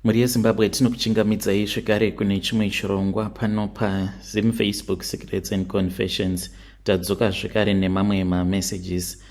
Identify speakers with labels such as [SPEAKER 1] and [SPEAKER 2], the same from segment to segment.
[SPEAKER 1] Muri yeZimbabwe tinokuchingamidzai zvekare kune chimwe chirongwa pano paZim Facebook Secrets and Confessions. Tadzoka zvekare nemamwe mamessages.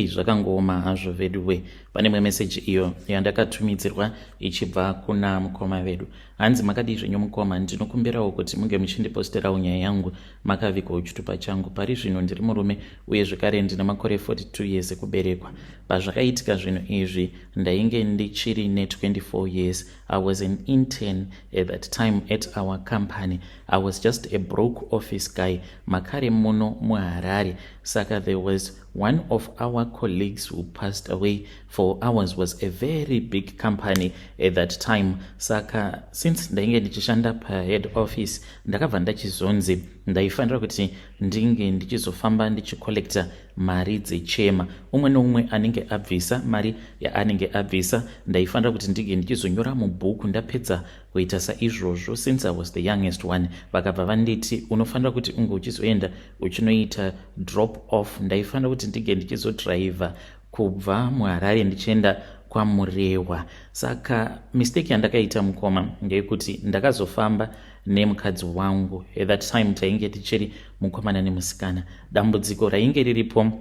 [SPEAKER 1] Zvakangooma hazvo veduwe. Pane imwe message iyo yandakatumidzirwa ichibva kuna mukoma vedu. Hanzi makadii zvenyu mukoma, ndinokumbirawo kuti munge muchindiposterawo nyaya yangu makavigwa chitupa changu. Pari zvino ndiri murume uye zvekare ndina makore 42 years ekuberekwa. Pazvakaitika zvinhu izvi ndainge ndichiri ne 24 years. I was an intern at that time at our company. I was just a broke office guy. Makare muno muHarare. Saka there was one of our colleagues who passed away. For ours was a very big company at that time. Saka since ndainge ndichishanda pahead office ndakabva ndachizonzi ndaifanira kuti ndinge ndichizofamba ndichicollecta mari dzechema. Umwe neumwe anenge abvisa mari yaanenge abvisa ndaifanira kuti ndinge ndichizonyora mubhuku ndapedza kuita saizvozvo. Since I was the youngest one, vakabva vanditi unofanira kuti unge uchizoenda uchinoita drop off. Ndaifanira kuti ndinge ndichizodhiraivha kubva muHarare ndichienda kwaMurewa. Saka mistake yandakaita mukoma ndeyekuti ndakazofamba nemukadzi wangu. At that time tainge tichiri mukomana nemusikana. Dambudziko rainge riripo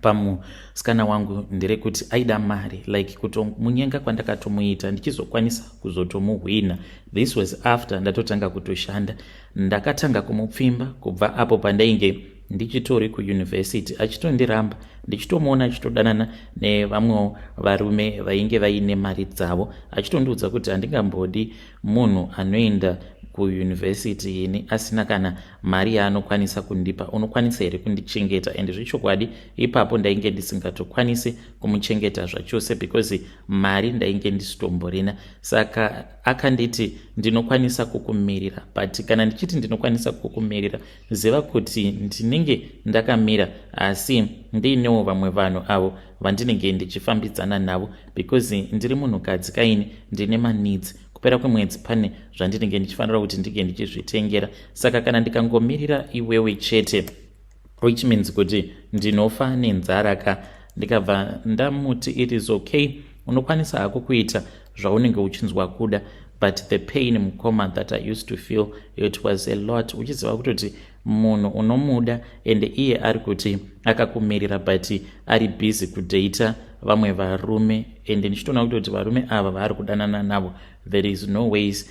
[SPEAKER 1] pamusikana wangu nderekuti aida mari, like kutomunyenga kwandakatomuita ndichizokwanisa kuzotomuhwina. This was after ndatotanga kutoshanda. Ndakatanga kumupfimba kubva apo pandainge ndichitori kuuniversity, achitondiramba ndichitomuona achitodanana nevamwe varume vainge vaine mari dzavo, achitondiudza kuti handingambodi munhu anoenda kuuniversity ini asina kana mari yaanokwanisa kundipa. Unokwanisa here kundichengeta? And zvechokwadi ipapo ndainge ndisingatokwanisi kumuchengeta zvachose because mari ndainge ndisitomborina. Saka akanditi ndinokwanisa kukumirira, but kana ndichiti ndinokwanisa kukumirira ziva kuti ndinenge ndakamira asi ndiinewo vamwe vanhu avo vandinenge ndichifambidzana navo because ndiri munhukadzi kaini ndine maneeds. Kupera kwemwedzi pane zvandinenge ndichifanira kuti ndinge ndichizvitengera. Saka kana ndikangomirira iwewe chete, which means kuti ndinofa nenzara ka. Ndikabva ndamuti it is okay, unokwanisa hako kuita zvaunenge uchinzwa kuda, but the pain mukoma that I used to feel, it was a lot. Uchiziva kutoti munhu unomuda ende iye ari kuti akakumirira but ari busy kudata vamwe varume, ende ndichitoona kutoti varume ava vaari kudanana navo there is no ways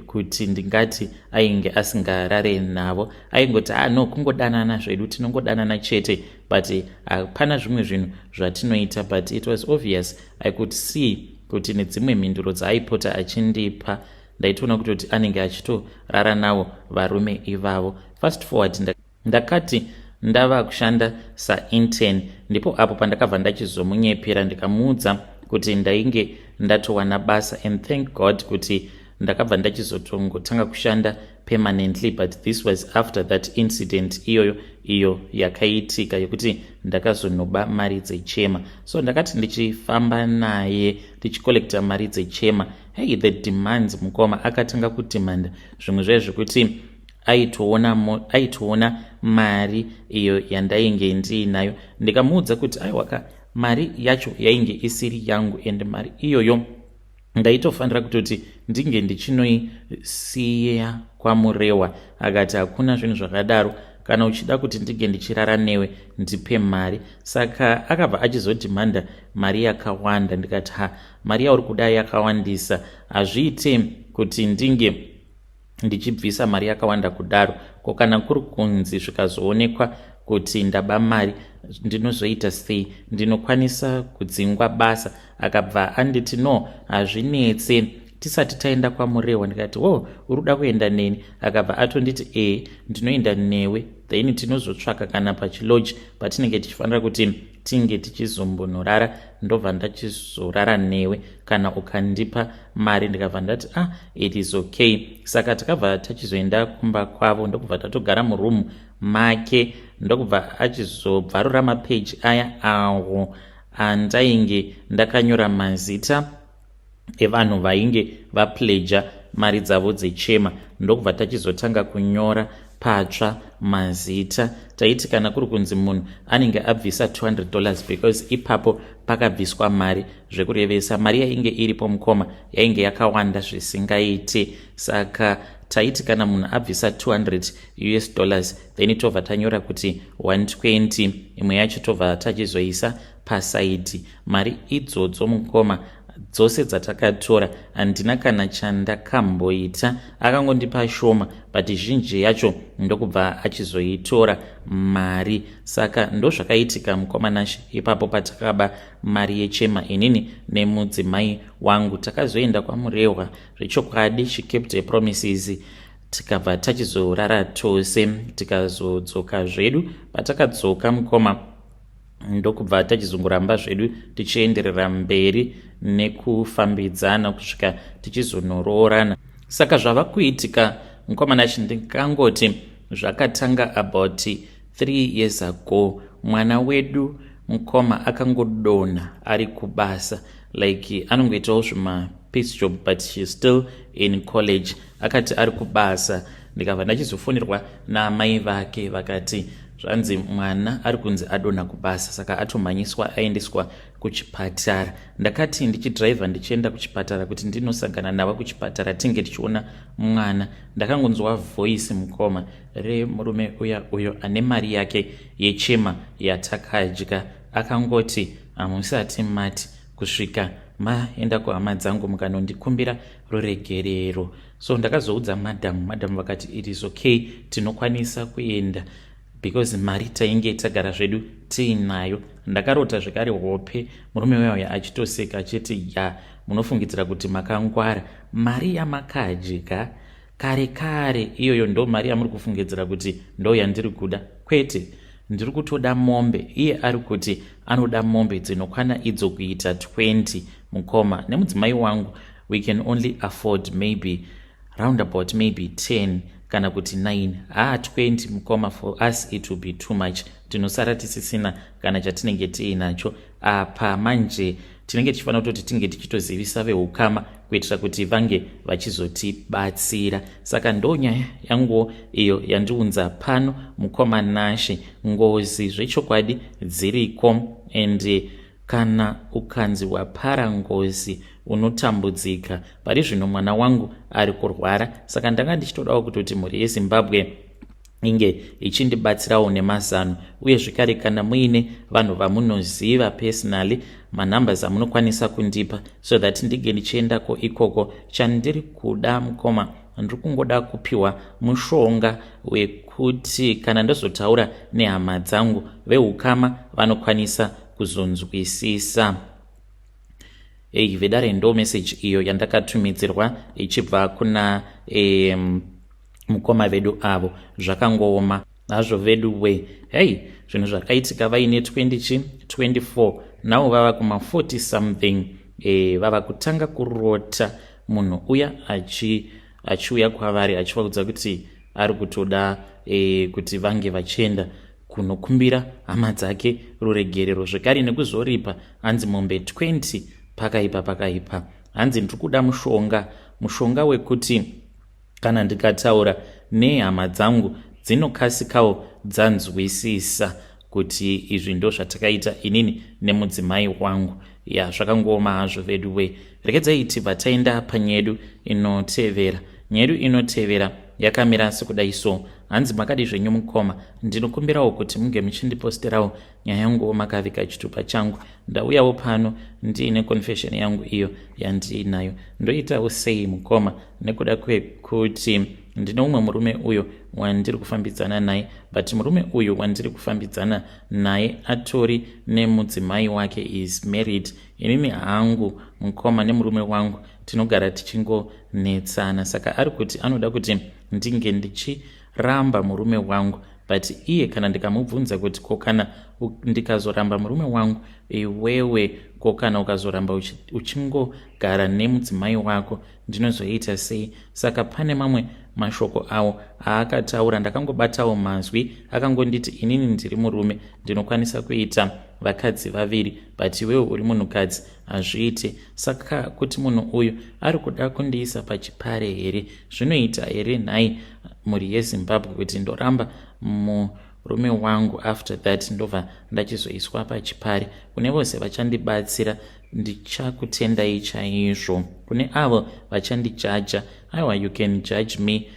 [SPEAKER 1] kuti ndingati ainge asingarare navo. Aingoti no, kungodanana zvedu, tinongodanana chete, but hapana zvimwe zvinhu zvatinoita. But it was obvious, I could see kuti nedzimwe mhinduro dzaaipota achindipa ndaitoona kutoti anenge achitorara navo varume ivavo. Fast forward, ndakati ndava kushanda saintern, ndipo apo pandakabva ndachizomunyepera ndikamuudza kuti ndainge ndatowana basa, and thank God kuti ndakabva ndachizotongotanga kushanda permanently. But this was after that incident iyo yakaitika yekuti ndakazonoba mari dzechema. So ndakati ndichifamba naye ndichicollecta mari dzechema, the demands mukoma akatanga kudimanda zvimwe zvezvekuti aitoona mari iyo yandainge ndiinayo. Ndikamuudza kuti aiwaka mari yacho yainge isiri yangu, and mari iyoyo ndaitofanira kutoti ndinge ndichinoisiya kwaMurewa. Akati hakuna zvinhu zvakadaro, kana uchida kuti ndinge ndichirara newe ndipe mari. Saka akabva achizodhimanda mari yakawanda. Ndikati mari yauri kuda yakawandisa, hazviite kuti ndinge ndichibvisa mari yakawanda kudaro, ko kana kuri kunzi zvikazoonekwa kuti ndaba mari ndinozoita sei? Ndinokwanisa kudzingwa basa. Akabva anditi no, hazvinetse, tisati taenda kwaMurewa. Ndikati uri kuda kuenda neni? Akabva atonditi ndinoenda newe, then tinozotsvaka kana pachiloji patinenge tichifanira kuti tinge tichizombonorara, ndobva ndachizorara newe kana ukandipa mari. Ndikabva ndati it is okay. Saka takabva tachizoenda kumba kwavo, ndokubva tatogara murumu make, ndokubva achizobvarura mapeji aya awo andainge ndakanyora mazita evanhu vainge vapledja mari dzavo dzechema. Ndokubva tachizotanga kunyora patsva mazita. Taiti kana kuri kunzi munhu anenge abvisa $200 because ipapo pakabviswa mari, zvekurevesa mari yainge iripo mukoma yainge yakawanda zvisingaite. Saka taiti kana munhu abvisa $200 then tobva tanyora kuti 120, imwe yacho tobva tachizoisa pasaidhi. Mari idzodzo mukoma dzose dzatakatora handina kana chandakamboita, akangondipa shoma but zhinji yacho ndokubva achizoitora mari. Saka ndozvakaitika mukoma Nashe. Ipapo patakaba mari yechema inini nemudzimai wangu takazoenda kwamurehwa. Zvechokwadi she kept her promises, tikabva tachizorara tose tikazodzoka zvedu. Patakadzoka mukoma ndokubva tachizongoramba zvedu tichienderera mberi nekufambidzana kusvika tichizonoroorana. Saka zvava kuitika mukoma Nashe ndingangoti zvakatanga about 3 years ago. Mwana wedu mukoma akangodonha ari kubasa, like anongoitawo zvima piece job but she's still in college. Akati ari kubasa, ndikabva ndachizofonirwa namai vake vakati zvanzi mwana ari kunzi adonha kubasa, saka atomhanyiswa aendeswa kuchipatara. Ndakati ndichidhiraivha ndichienda kuchipatara kuti ndinosangana navo kuchipatara tinge tichiona mwana, ndakangonzwa voice mukoma remurume uyo ane mari yake yechema yatakadya. Akangoti hamusati mati kusvika maenda kuhama dzangu mukanondikumbira ruregerero. So ndakazoudza madhamu vakati it is okay, tinokwanisa kuenda because mari tainge tagara zvedu tiinayo. Ndakarota zvekare hope murume weyo achitoseka achiti ya munofungidzira kuti makangwara, mari yamakadya kare iyoyo ndo mari yamuri kufungidzira kuti ndo yandiri kuda. Kwete, ndiri kutoda mombe. Iye ari kuti anoda mombe dzinokwana idzo kuita 20 mukoma. Nemudzimai wangu we can only afford maybe roundabout maybe 10 kana kuti 9. 20 mukoma, for us it will be too much. Tinosara tisisina kana chatinenge tiinacho. Apa manje tinenge tichifanira kutoti tinge tichitozivisa veukama kuitira kuti vange vachizotibatsira. Saka ndonyaya yangu iyo yandiunza pano mukoma Nashe. Ngozi zvechokwadi dziriko, and kana ukanzi wapara ngozi unotambudzika. Pari zvino mwana wangu ari kurwara, saka ndanga ndichitodawo kutoti mhuri yeZimbabwe inge ichindibatsirawo nemazano, uye zvekare kana muine vanhu vamunoziva personally, manumbers amunokwanisa kundipa so that ndige ndichiendako ikoko. Chandiri kuda mukoma, ndiri kungoda kupiwa mushonga wekuti kana ndozotaura nehama dzangu veukama vanokwanisa kuzonzwisisa. Vedare ndo message iyo yandakatumidzirwa ichibva kuna mukoma vedu avo. Zvakangooma hazvo vedu we. Zvinhu zvakaitika vaine 24 navo vava kuma 40 something. Vava kutanga kurota munhu uya achiuya kwavari achivaudza kuti ari kutoda kuti vange vachienda kunokumbira hama dzake ruregerero, zvekare nekuzoripa hanzi mombe 20 pakaipa. Hanzi ndiri kuda mushonga wekuti kana ndikataura nehama dzangu dzinokasikawo dzanzwisisa kuti izvi ndo zvatakaita inini nemudzimai wangu. Zvakangooma hazvo vedu we. Rekedzai tibva taenda panyedu inotevera. Nyedu inotevera yakamira sekudai so. Hanzi makadi zvenyu mukoma, ndinokumbirawo kuti munge muchindiposterawo nyaya yangu makavika chitupa changu. Ndauyawo pano ndiine confession yangu iyo yandiinayo. Ndoitawo sei mukoma, nekuda kwekuti ndine umwe murume uyo wandiri kufambidzana naye, but murume uyu wandiri kufambidzana naye atori nemudzimai wake is married. Inini hangu mukoma nemurume wangu tinogara tichingonetsana, saka ari kuti anoda kuti ndinge ndichiramba murume wangu. But iye kana ndikamubvunza kuti kokana ndikazoramba murume wangu, iwewe kokana ukazoramba uchingogara nemudzimai wako ndinozoita sei? Saka pane mamwe mashoko awo aakataura, ndakangobatawo mazwi. Akangonditi inini ndiri murume, ndinokwanisa kuita vakadzi vaviri, but iwewe uri munhukadzi hazviite. Saka kuti munhu uyu ari kuda kundiisa pachipare here? Zvinoita here nhai mhuri yeZimbabwe kuti ndoramba murume wangu after that ndobva ndachizoiswa pachipare? Kune vose vachandibatsira ndichakutendai chaizvo. Kune avo vachandijaja, aiwa, you can judge me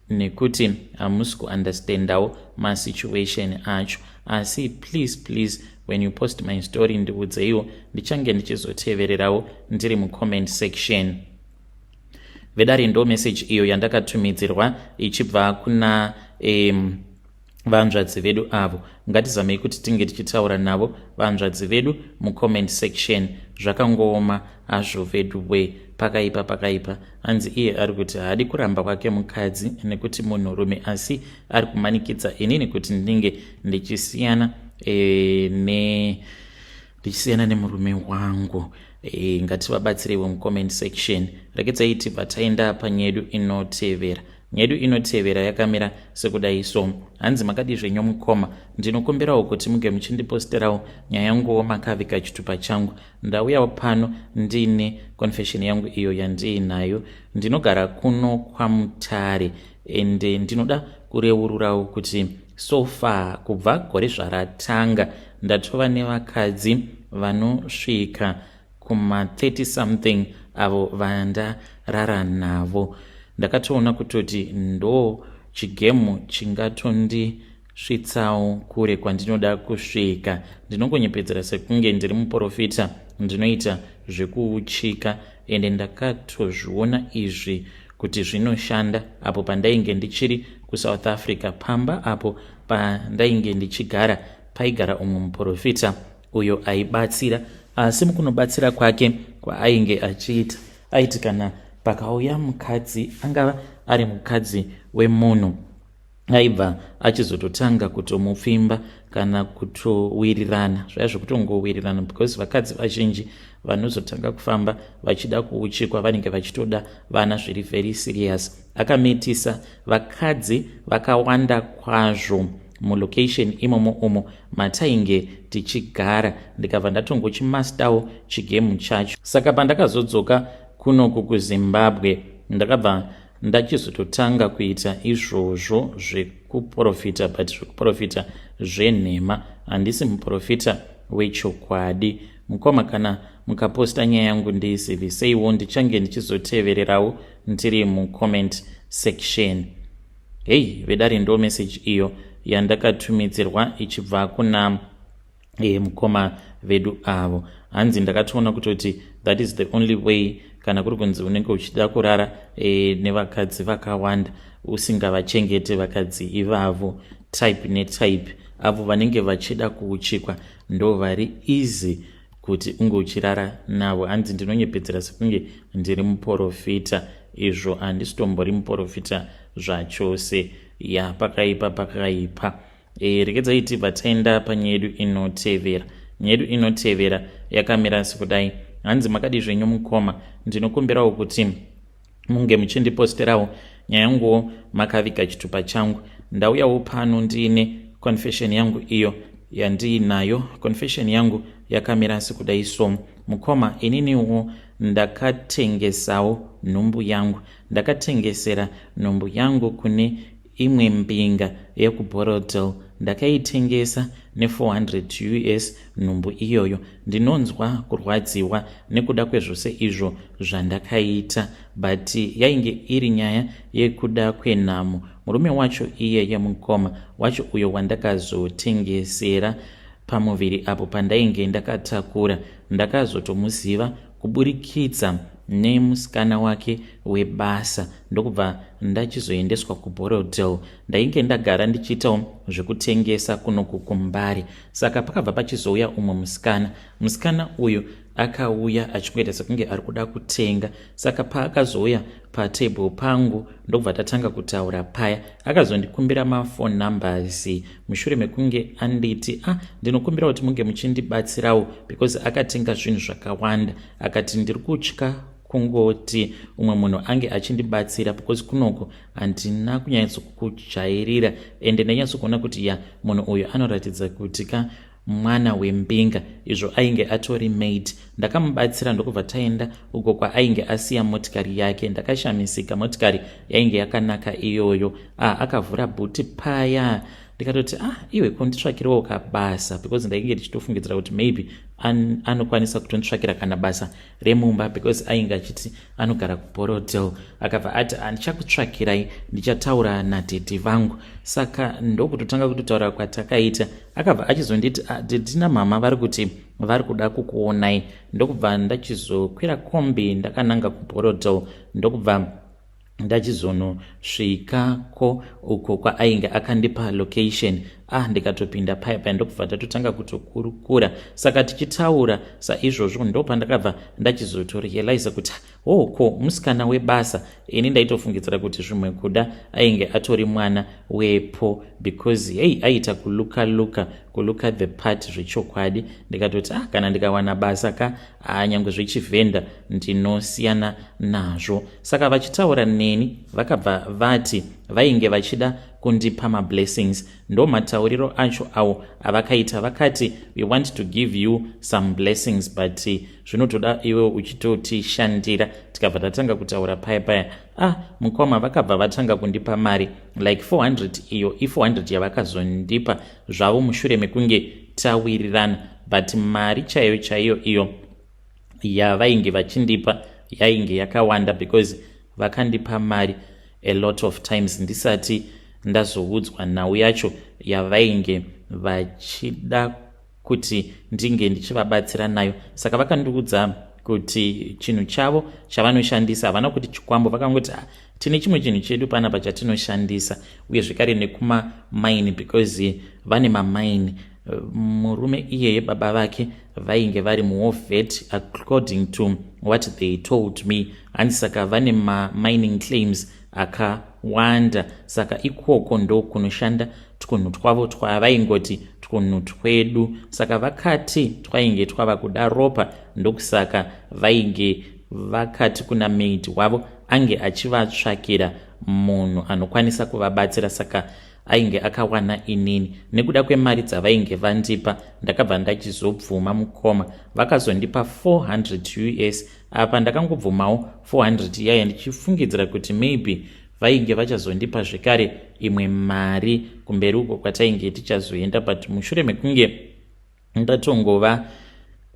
[SPEAKER 1] nekuti hamusi kuunderstandawo masituation acho, asi please when you post my story ndiudzeiwo, ndichange ndichizotevererawo ndiri mucomment section. Vedari ndo message iyo yandakatumidzirwa ichibva kuna vanzvadzi vedu avo. Ngatizamei kuti tinge tichitaura navo vanzvadzi vedu mucomment section. Zvakangooma hazvo vedu we, pakaipa. Hanzi iye ari kuti haadi kuramba kwake mukadzi nekuti munhurume, asi ari kumanikidza inini kuti ndinge ndichisiyana nemurume wangu. Ngativabatsirewo mucomment section. Rekedzai tibva taenda panyedu inotevera. Nyedu inotevera yakamira sekudai so. Hanzi makadi zvenyu mukoma, ndinokumbirawo kuti muge muchindiposterawo nyaya yangu makavika chitupa changu. Ndauyawo pano ndine confession yangu iyo yandiinayo. Ndinogara kuno kwaMutare ende ndinoda kureururawo kuti so far kubva gore zvaratanga ndatova nevakadzi vanosvika kuma 30 something avo vandarara navo. Ndakatoona kutoti ndo chigemu chingatondisvitsawo kure kwandinoda kusvika. Ndinongonyepedzera sekunge ndiri muprofita, ndinoita zvekuuchika, ende ndakatozviona izvi kuti zvinoshanda apo pandainge ndichiri kuSouth Africa. Pamba apo pandainge ndichigara paigara umwe muprofita uyo aibatsira, asi mukunobatsira kwake kwaainge achiita, aiti kana pakauya mukadzi, angava ari mukadzi wemunhu, aibva achizototanga kutomupfimba kana kutowirirana. Zvaya zvokutongowirirana, because vakadzi vazhinji vanozotanga kufamba vachida kuuchikwa vanenge vachitoda vana zviri very serious. Akametisa vakadzi vakawanda kwazvo mulocation imomo matainge tichigara. Ndikabva ndatongochimastawo chigemu chacho. Saka pandakazodzoka kunoku kuZimbabwe, ndakabva ndachizototanga kuita izvozvo zvekuprofita, but zvekuprofita zvenhema. Handisi muprofita wechokwadi. Mukoma, kana mukaposta nyaya yangu ndiziviseiwo, ndichange ndichizotevererawo ndiri mucomment section. Vedari ndo message iyo yandakatumidzirwa ichibva kuna mukoma vedu avo. Hanzi ndakatoona kutoti that is the only way, kana kuri kunzi unenge uchida kurara nevakadzi vakawanda, usingavachengete vakadzi ivavo type netype, avo vanenge vachida kuuchikwa ndo vari easy kuti unge uchirara navo. Hanzi ndinonyepedzera sekunge ndiri muprofita, izvo handisitombori muprofita zvachose. Pakaipa. Rekedzai tibva taenda panyedu inotevera. Nyedu inotevera yakamira sekudai. Hanzi makadi zvenyu mukoma, ndinokumbirawo kuti munge muchindiposterawo nyaya yangu makaviga chitupa changu. Ndauyawo pano ndine confession yangu iyo yandiinayo. Confession yangu yakamira sekudai so. Mukoma, ininiwo ndakatengesawo nhumbu yangu. Ndakatengesera nhumbu yangu kune imwe mbinga yekuBorodale. Ndakaitengesa ne$400 nhumbu iyoyo. Ndinonzwa kurwadziwa nekuda kwezvose izvo zvandakaita, but yainge iri nyaya yekuda kwenhamo. Murume wacho iye yemukoma wacho uyo wandakazotengesera pamuviri apo pandainge ndakatakura, ndakazotomuziva kuburikidza nemusikana wake webasa. Ndokubva ndachizoendeswa kuBorodale. Ndainge ndagara ndichiitawo zvekutengesa kunoku kuMbare. Saka pakabva pachizouya umwe musikana uyu akauya achingoita sekunge ari kuda kutenga. Saka paakazouya patable pangu ndokubva tatanga kutaura paya. Akazondikumbira mafone numbers mushure mekunge anditi ndinokumbira kuti munge muchindibatsirawo because akatenga zvinhu zvakawanda. Akati ndiri kutya kungoti umwe munhu ange achindibatsira because kunoko handina kunyatsokujairira ende ndanyatsokuona kuti munhu uyu anoratidza kuti mwana wembinga, izvo ainge atori mate. Ndakamubatsira ndokubva taenda uko kwaainge asiya motikari yake. Ndakashamisika, motikari yainge yakanaka iyoyo. Akavhura bhuti paya, ndikatoti iwe kunditsvakirawo kabasa, because ndainge ndichitofungidzira kuti maybe anokwanisa kutonditsvakira kana basa remumba, because ainge achiti anogara kuBorodale. Akabva ati ndichakutsvakirai, ndichataura nadhedhi vangu. Saka ndokutotanga kutotaura kwatakaita. Akabva achizonditi dhedhi namama vari kuti vari kuda kukuonai. Ndokubva ndachizokwira kombi ndakananga kuBorodale, ndokubva ndachizonosvikako uko kwaainge akandipa location. Ndikatopinda paya ndokubva tatotanga kutokurukura. Saka tichitaura saizvozvo ndopandakabva ndachizotorealize kuti ko musikana webasa. Ini ndaitofungidzira kuti zvimwe kuda ainge atori mwana wepo, because aita kuluka the part zvechokwadi. Ndikatoti kana ndikawana basa nyangwe zvichivhenda ndinosiyana nazvo. Saka vachitaura neni vakabva vati vainge vachida kundipa mablessings. Ndo matauriro acho awo avakaita. Vakati we want to give you some blessings, but zvinotoda iwe uchitotishandira. Tikabva tatanga kutaura paya mukoma vakabva vatanga kundipa mari like 400. Iyo i400 yavakazondipa zvavo mushure mekunge tawirirana, but mari chaiyo iyo yavainge vachindipa yainge yakawanda, because vakandipa mari a lot of times ndisati ndazoudzwa nhau yacho yavainge vachida kuti ndinge ndichivabatsira nayo. Saka vakandiudza kuti chinhu chavo chavanoshandisa havana kuti chikwambo. Vakangoti tine chimwe chinhu chedu panapa chatinoshandisa, uye zvekare nekuma-mine, because vane ma-mine. Murume iyeye baba vake vainge vari muWarvet according to what they told me. Handi saka vane ma-mining claims akawanda. Saka ikoko ndo kunoshanda twunhu twavo twavaingoti twunhu twedu. Saka vakati twainge twava kuda ropa, ndokusaka vainge vakati kuna maid wavo ange achivatsvakira munhu anokwanisa kuvabatsira. Saka ainge akawana inini. Nekuda kwemari dzavainge vandipa, ndakabva ndachizobvuma mukoma. Vakazondipa 400 US. Apa ndakangobvumawo 400 yaya ndichifungidzira kuti maybe vainge vachazondipa zvekare imwe mari kumberi uko kwatainge tichazoenda, but mushure mekunge ndatongova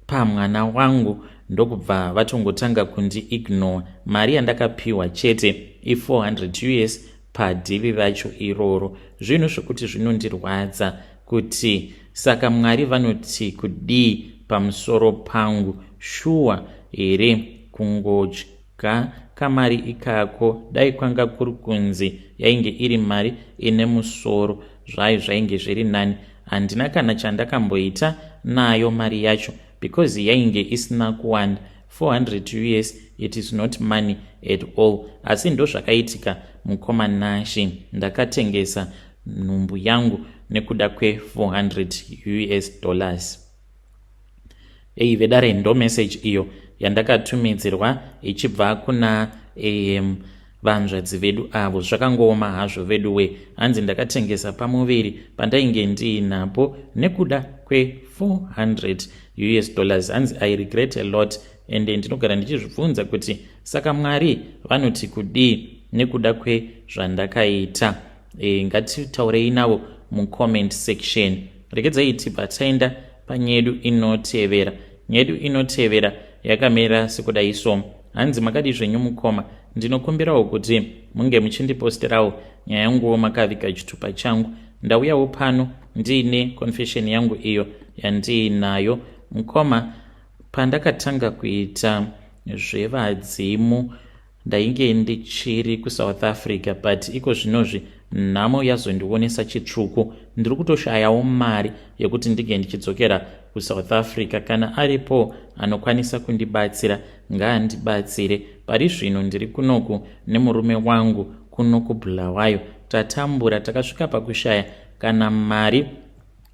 [SPEAKER 1] pamwana wangu ndokubva vatongotanga kundi-ignore. Mari yandakapiwa chete i400 US padhivi racho iroro. Zvinhu zvokuti zvinondirwadza kuti saka Mwari vanoti kudii pamusoro pangu. Shuwa here kungodya kamari ikako, dai kwanga kuri kunzi yainge iri mari ine musoro, zvainge zviri nani. Handina kana chandakamboita nayo mari yacho, because yainge isina kuwanda. 400 US, it is not money at all. Asi ndo zvakaitika mukoma Nashi. Ndakatengesa nhumbu yangu nekuda kwe$400 US. Vedare ndo message iyo yandakatumidzirwa ichibva kuna vanzvadzi vedu avo. Zvakangooma hazvo vedu we. Hanzi ndakatengesa pamuviri pandainge ndiinapo nekuda kwe$400 US. Hanzi I regret a lot, and ndinogara ndichizvibvunza kuti saka Mwari vanoti kudii nekuda kwezvandakaita. Ngatitaurei navo mucomment section. Regedzai tibva taenda panyedu inotevera. Nyedu inotevera yakamira sekudai so. Hanzi makadi zvenyu mukoma, ndinokumbirawo kuti munge muchindiposterawo nyaya yangu makaviga chitupa changu. Ndauyawo pano ndiine confession yangu iyo yandiinayo mukoma. Pandakatanga kuita zvevadzimu ndainge ndichiri kuSouth Africa, but iko zvinozvi nhamo yazondionesa chitsvuku. Ndiri kutoshayawo mari yekuti ndige ndichidzokera kuSouth Africa. Kana aripo anokwanisa kundibatsira ngaandibatsire. Pari zvino ndiri kunoku nemurume wangu kuno kuBulawayo. Tatambura takasvika pakushaya kana mari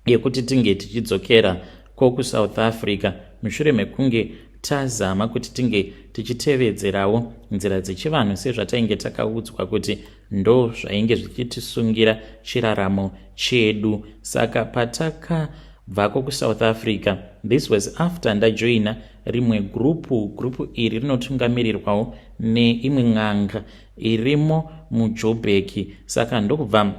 [SPEAKER 1] yekuti tinge tichidzokera kuSouth Africa, mushure mekunge tazama kuti tinge tichitevedzerawo nzira dzechivanhu sezvatainge takaudzwa kuti ndo zvainge zvichitisungira chiraramo chedu. Saka patakaona bvako kuSouth Africa. This was after ndajoina rimwe grupu iri rinotungamirirwawo neimwe n'anga irimo muJoburg. Saka ndokubva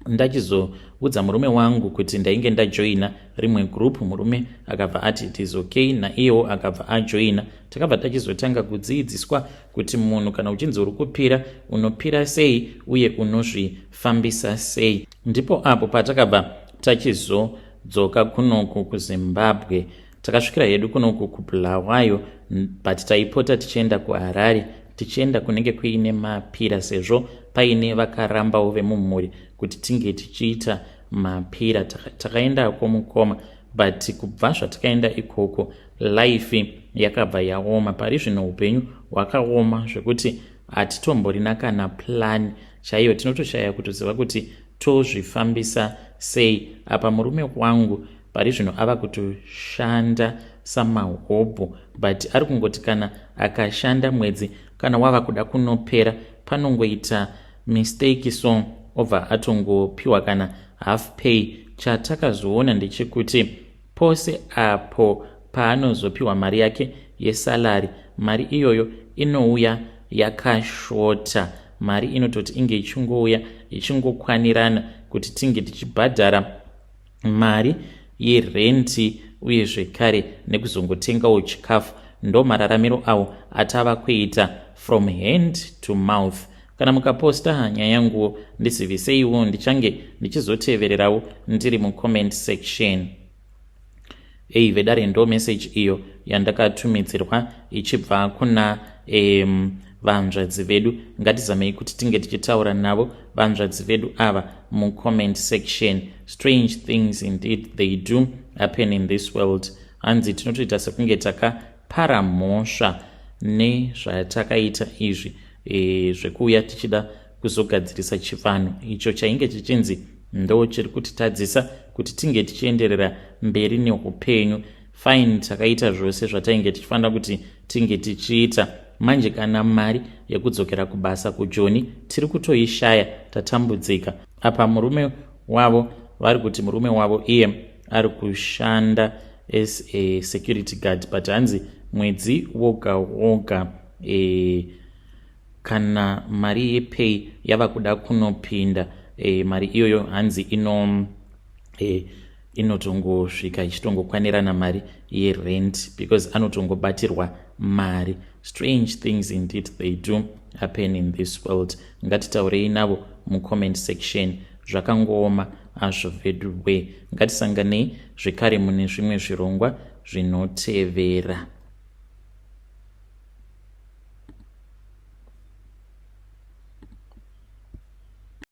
[SPEAKER 1] ndachizoudza murume wangu kuti ndainge ndajoina rimwe grupu. Murume akabva ati it is okay, naiyewo akabva ajoina. Takabva tachizotanga kudzidziswa kuti munhu kana uchinzi uri kupira unopira sei uye unozvifambisa sei. Ndipo apo patakabva tachizodzoka kunoku kuZimbabwe. Takasvikira hedu kunoku kuBulawayo, but taipota tichienda kuHarare, tichienda kunenge kuine mapira sezvo paine vakarambawo vemumhuri kuti tinge tichiita mapira. Takaendako mukoma, but kubva zvatakaenda ikoko life yakabva yaoma. Pari zvino upenyu hwakaoma zvekuti hatitomborina kana plan chaiyo. Tinotoshaya kutoziva kuti tozvifambisa sei. Apa murume wangu pari zvino ava kutoshanda samahobho, but ari kungoti kana akashanda mwedzi kana wava kuda kunopera panongoita mistake, so obva atongopiwa kana half pay. Chatakazoona ndechekuti pose apo paanozopiwa mari yake yesalary, mari iyoyo inouya yakashota. Mari inototi inge ichingouya ichingokwanirana kuti tinge tichibhadhara mari yerenti uye zvekare nekuzongotengawo chikafu. Ndo mararamiro awo atava kuita from hand to mouth. Kana mukaposta nyaya yangu ndisiviseiwo, ndichange ndichizotevererawo ndiri mucomment section. Vedare ndo message iyo yandakatumidzirwa ichibva kuna vanzvadzi vedu. Ngatizamei kuti tinge tichitaura navo vanzvadzi vedu ava mucomment section. Strange things indeed they do happen in this world. Hanzi tinotoita sekunge takapara mhosva nezvatakaita izvi zvekuuya tichida kuzogadzirisa chivanhu icho chainge chichinzi ndo chiri kutitadzisa kuti tinge tichienderera mberi neupenyu. Fine, takaita zvose zvatainge tichifanira kuti tinge tichiita. Manje kana mari yekudzokera kubasa kuJoni tiri kutoishaya, tatambudzika. Apa murume wavo vari kuti murume wavo iye ari kushanda as a security guard, but hanzi mwedzi woga kana mari yepay yava kuda kunopinda, mari iyoyo hanzi inotongosvika ichitongokwanirana mari yerent, because anotongobatirwa mari. Strange things indeed they do happen in this world. Ngatitaurei navo mucomment section. Zvakangooma azvo vedu we. Ngatisanganei zvekare mune zvimwe zvirongwa zvinotevera.